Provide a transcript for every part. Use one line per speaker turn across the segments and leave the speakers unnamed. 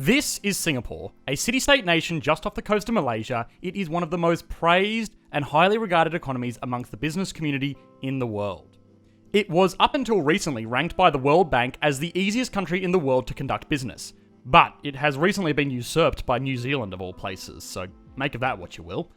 This is Singapore, a city-state nation just off the coast of Malaysia. It is one of the most praised and highly regarded economies amongst the business community in the world. It was up until recently ranked by the World Bank as the easiest country in the world to conduct business. But it has recently been usurped by New Zealand of all places, so make of that what you will.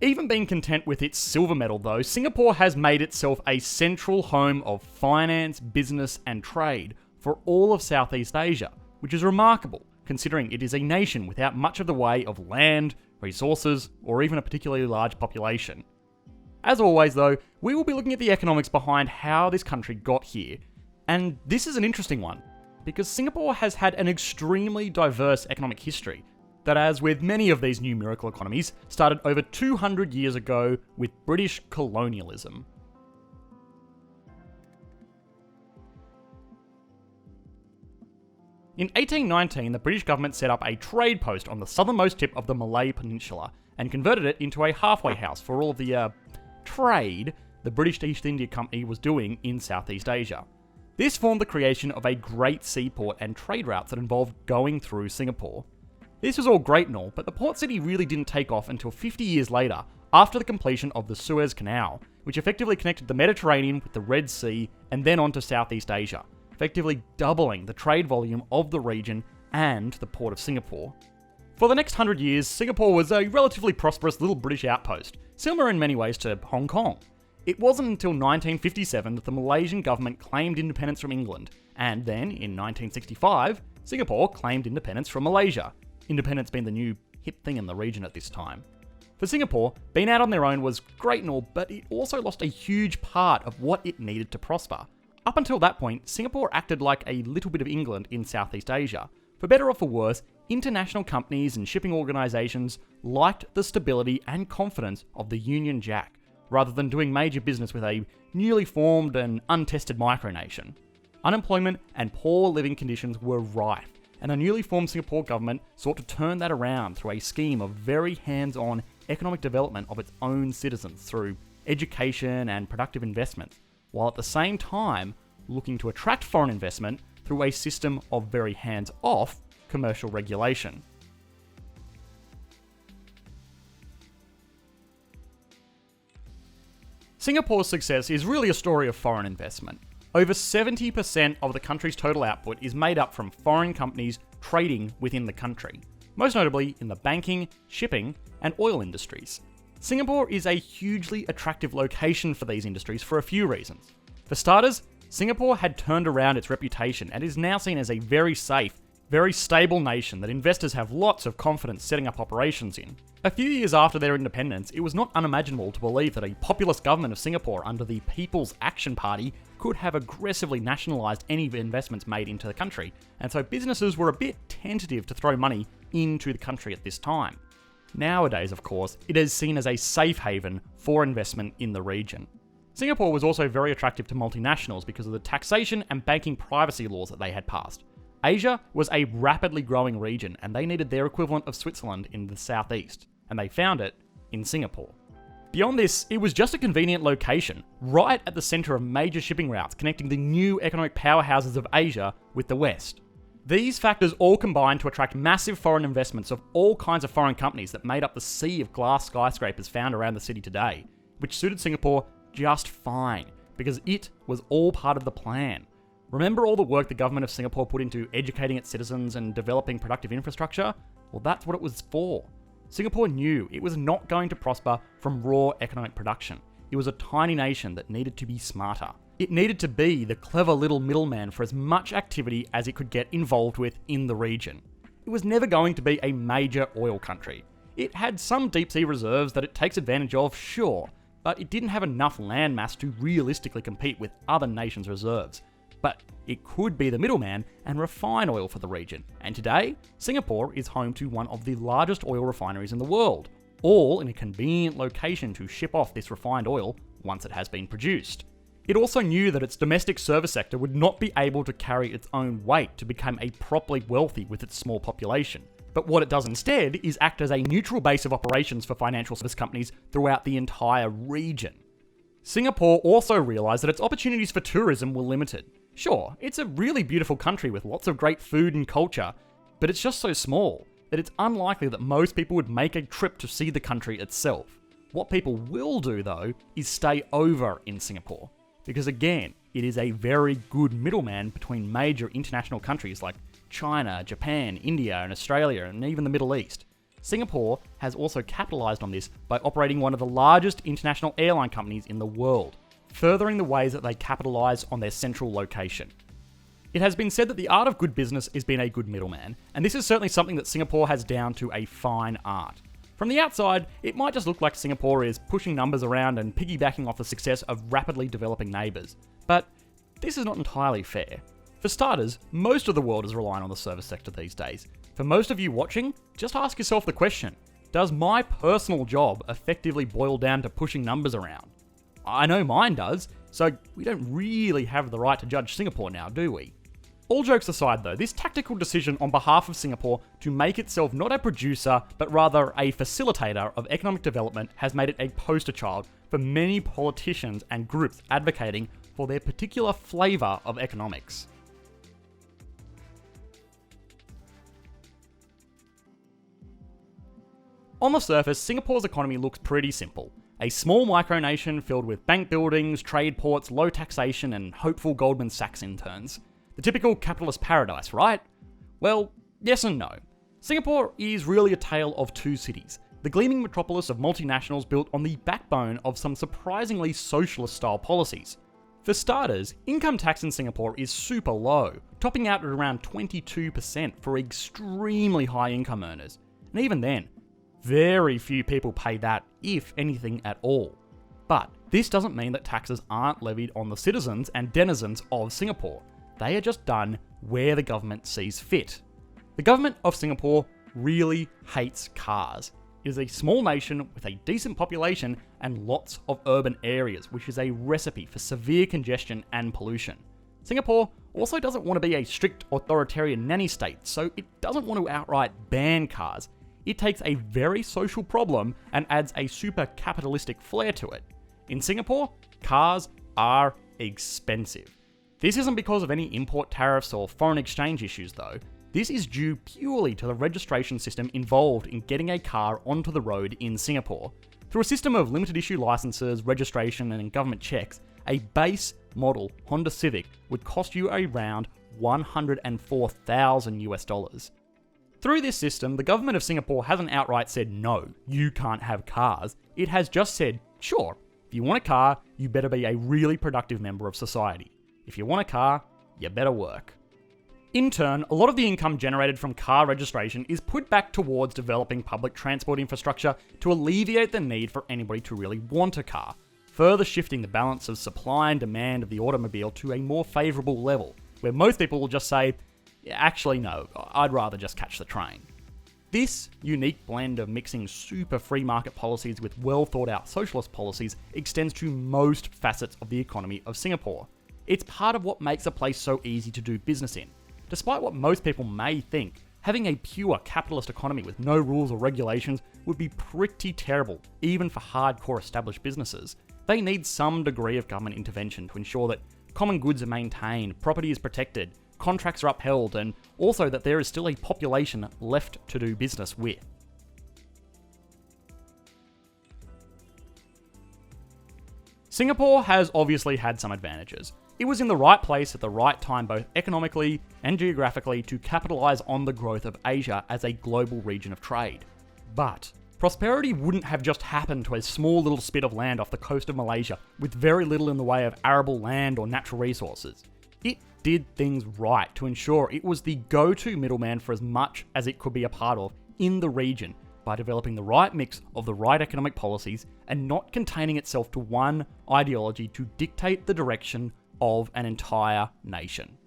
Even being content with its silver medal though, Singapore has made itself a central home of finance, business and trade for all of Southeast Asia, which is remarkable considering it is a nation without much of the way of land, resources, or even a particularly large population. As always though, we will be looking at the economics behind how this country got here, and this is an interesting one, because Singapore has had an extremely diverse economic history that, as with many of these new miracle economies, started over 200 years ago with British colonialism. In 1819, the British government set up a trade post on the southernmost tip of the Malay Peninsula and converted it into a halfway house for all of the trade the British East India Company was doing in Southeast Asia. This formed the creation of a great seaport and trade routes that involved going through Singapore. This was all great and all, but the port city really didn't take off until 50 years later, after the completion of the Suez Canal, which effectively connected the Mediterranean with the Red Sea and then on to Southeast Asia, effectively doubling the trade volume of the region and the port of Singapore. For the next 100 years, Singapore was a relatively prosperous little British outpost, similar in many ways to Hong Kong. It wasn't until 1957 that the Malaysian government claimed independence from England, and then, in 1965, Singapore claimed independence from Malaysia, independence being the new hip thing in the region at this time. For Singapore, being out on their own was great and all, but it also lost a huge part of what it needed to prosper. Up until that point, Singapore acted like a little bit of England in Southeast Asia. For better or for worse, international companies and shipping organisations liked the stability and confidence of the Union Jack, rather than doing major business with a newly formed and untested micronation. Unemployment and poor living conditions were rife, and the newly formed Singapore government sought to turn that around through a scheme of very hands-on economic development of its own citizens through education and productive investments, while at the same time looking to attract foreign investment through a system of very hands-off commercial regulation. Singapore's success is really a story of foreign investment. Over 70% of the country's total output is made up from foreign companies trading within the country, most notably in the banking, shipping, and oil industries. Singapore is a hugely attractive location for these industries for a few reasons. For starters, Singapore had turned around its reputation and is now seen as a very safe, very stable nation that investors have lots of confidence setting up operations in. A few years after their independence, it was not unimaginable to believe that a populist government of Singapore under the People's Action Party could have aggressively nationalised any investments made into the country, and so businesses were a bit tentative to throw money into the country at this time. Nowadays, of course, it is seen as a safe haven for investment in the region. Singapore was also very attractive to multinationals because of the taxation and banking privacy laws that they had passed. Asia was a rapidly growing region and they needed their equivalent of Switzerland in the southeast, and they found it in Singapore. Beyond this, it was just a convenient location, right at the centre of major shipping routes connecting the new economic powerhouses of Asia with the West. These factors all combined to attract massive foreign investments of all kinds of foreign companies that made up the sea of glass skyscrapers found around the city today, which suited Singapore just fine, because it was all part of the plan. Remember all the work the government of Singapore put into educating its citizens and developing productive infrastructure? Well, that's what it was for. Singapore knew it was not going to prosper from raw economic production. It was a tiny nation that needed to be smarter. It needed to be the clever little middleman for as much activity as it could get involved with in the region. It was never going to be a major oil country. It had some deep sea reserves that it takes advantage of, sure, but it didn't have enough land mass to realistically compete with other nations' reserves. But it could be the middleman and refine oil for the region, and today, Singapore is home to one of the largest oil refineries in the world, all in a convenient location to ship off this refined oil once it has been produced. It also knew that its domestic service sector would not be able to carry its own weight to become a properly wealthy with its small population. But what it does instead is act as a neutral base of operations for financial service companies throughout the entire region. Singapore also realised that its opportunities for tourism were limited. Sure, it's a really beautiful country with lots of great food and culture, but it's just so small that it's unlikely that most people would make a trip to see the country itself. What people will do, though, is stay over in Singapore, because again, it is a very good middleman between major international countries like China, Japan, India, and Australia, and even the Middle East. Singapore has also capitalised on this by operating one of the largest international airline companies in the world, furthering the ways that they capitalise on their central location. It has been said that the art of good business is being a good middleman, and this is certainly something that Singapore has down to a fine art. From the outside, it might just look like Singapore is pushing numbers around and piggybacking off the success of rapidly developing neighbours. But this is not entirely fair. For starters, most of the world is relying on the service sector these days. For most of you watching, just ask yourself the question, does my personal job effectively boil down to pushing numbers around? I know mine does, so we don't really have the right to judge Singapore now, do we? All jokes aside though, this tactical decision on behalf of Singapore to make itself not a producer, but rather a facilitator of economic development has made it a poster child for many politicians and groups advocating for their particular flavour of economics. On the surface, Singapore's economy looks pretty simple. A small micronation filled with bank buildings, trade ports, low taxation, and hopeful Goldman Sachs interns. The typical capitalist paradise, right? Well, yes and no. Singapore is really a tale of two cities. The gleaming metropolis of multinationals built on the backbone of some surprisingly socialist-style policies. For starters, income tax in Singapore is super low, topping out at around 22% for extremely high income earners. And even then, very few people pay that, if anything at all. But this doesn't mean that taxes aren't levied on the citizens and denizens of Singapore. They are just done where the government sees fit. The government of Singapore really hates cars. It is a small nation with a decent population and lots of urban areas, which is a recipe for severe congestion and pollution. Singapore also doesn't want to be a strict authoritarian nanny state, so it doesn't want to outright ban cars. It takes a very social problem and adds a super capitalistic flair to it. In Singapore, cars are expensive. This isn't because of any import tariffs or foreign exchange issues though. This is due purely to the registration system involved in getting a car onto the road in Singapore. Through a system of limited issue licenses, registration, and government checks, a base model Honda Civic would cost you around $104,000 US. Through this system, the government of Singapore hasn't outright said no, you can't have cars. It has just said, sure, if you want a car, you better be a really productive member of society. If you want a car, you better work. In turn, a lot of the income generated from car registration is put back towards developing public transport infrastructure to alleviate the need for anybody to really want a car, further shifting the balance of supply and demand of the automobile to a more favourable level, where most people will just say, actually no, I'd rather just catch the train. This unique blend of mixing super free market policies with well thought out socialist policies extends to most facets of the economy of Singapore. It's part of what makes a place so easy to do business in. Despite what most people may think, having a pure capitalist economy with no rules or regulations would be pretty terrible, even for hardcore established businesses. They need some degree of government intervention to ensure that common goods are maintained, property is protected, contracts are upheld, and also that there is still a population left to do business with. Singapore has obviously had some advantages. It was in the right place at the right time both economically and geographically to capitalise on the growth of Asia as a global region of trade. But prosperity wouldn't have just happened to a small little spit of land off the coast of Malaysia with very little in the way of arable land or natural resources. It did things right to ensure it was the go-to middleman for as much as it could be a part of in the region by developing the right mix of the right economic policies and not containing itself to one ideology to dictate the direction of an entire nation.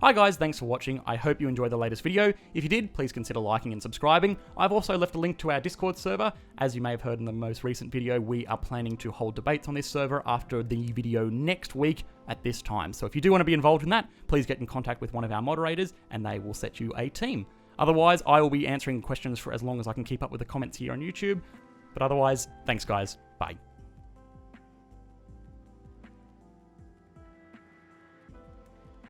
Hi guys, thanks for watching. I hope you enjoyed the latest video. If you did, please consider liking and subscribing. I've also left a link to our Discord server. As you may have heard in the most recent video, we are planning to hold debates on this server after the video next week at this time. So if you do want to be involved in that, please get in contact with one of our moderators and they will set you a team. Otherwise, I will be answering questions for as long as I can keep up with the comments here on YouTube. But otherwise, thanks guys. Bye.